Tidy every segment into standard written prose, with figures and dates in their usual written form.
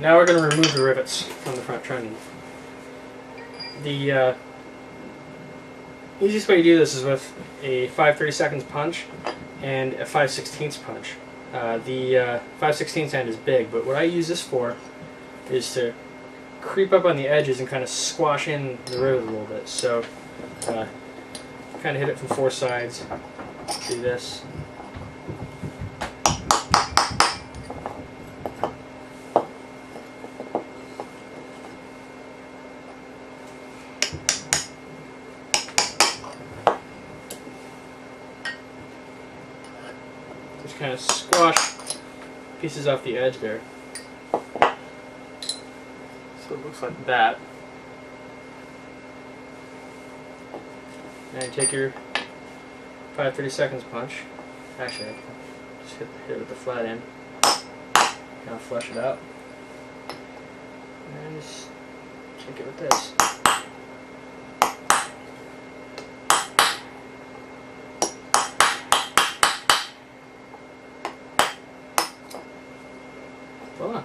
Now we're going to remove the rivets from the front trunnion. The easiest way to do this is with a 5/32 punch and a 5/16 punch. The 5/16 end is big, but what I use this for is to creep up on the edges and kind of squash in the rivet a little bit. So kind of hit it from four sides. Do this. Just kind of squash pieces off the edge there. So it looks like that. And take your 5/32 punch. Actually, I can just hit it with the flat end. Now flush it out. And just take it with this. Voila.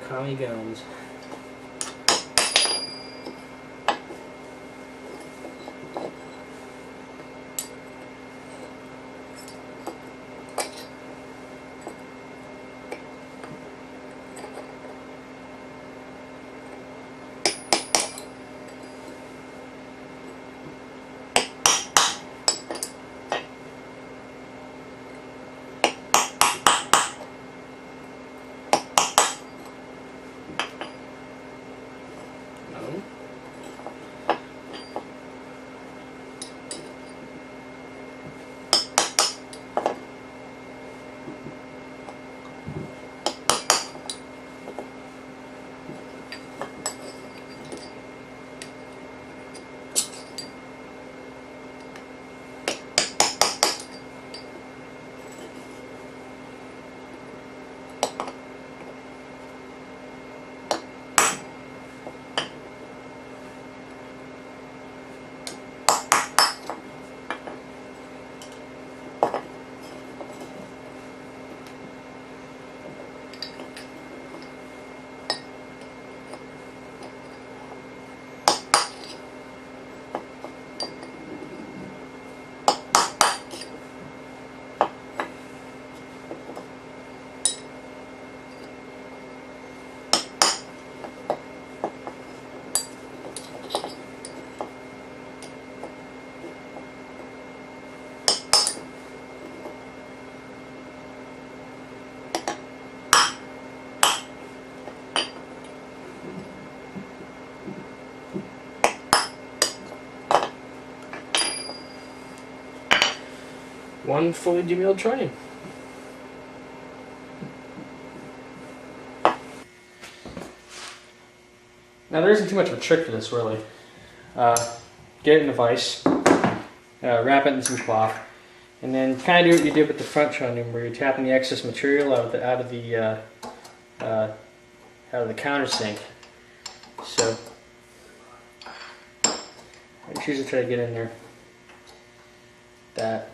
Tommy guns. One fully demilled trunnion. Now there isn't too much of a trick to this really. get it in a vise, wrap it in some cloth, and then kind of do what you did with the front trunnion, where you're tapping the excess material out of the countersink. So I just usually try to get in there. That.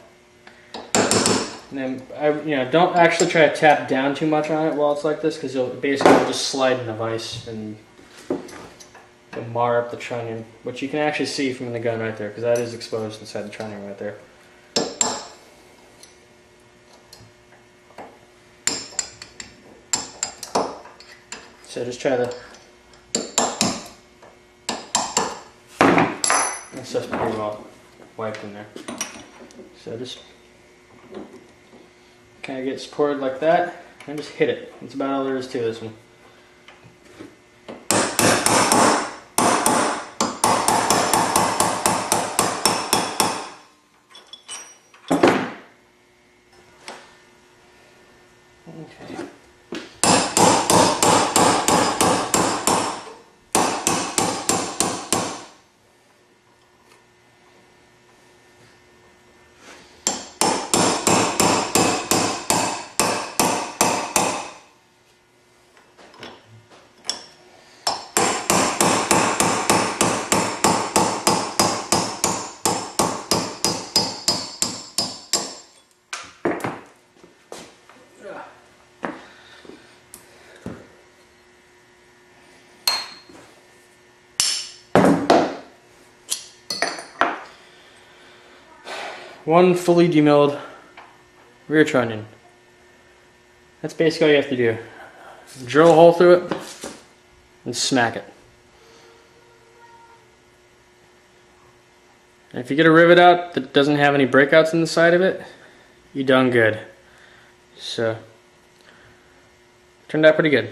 And then don't actually try to tap down too much on it while it's like this, because you'll basically just slide in the vise and you'll mar up the trunnion, which you can actually see from the gun right there, because that is exposed inside the trunnion right there. So just try to. That stuff's pretty well wiped in there. So just kind of get supported like that and just hit it. That's about all there is to this one. Okay. One fully demilled rear trunnion. That's basically all you have to do. Drill a hole through it and smack it. And if you get a rivet out that doesn't have any breakouts in the side of it, you done good. So, turned out pretty good.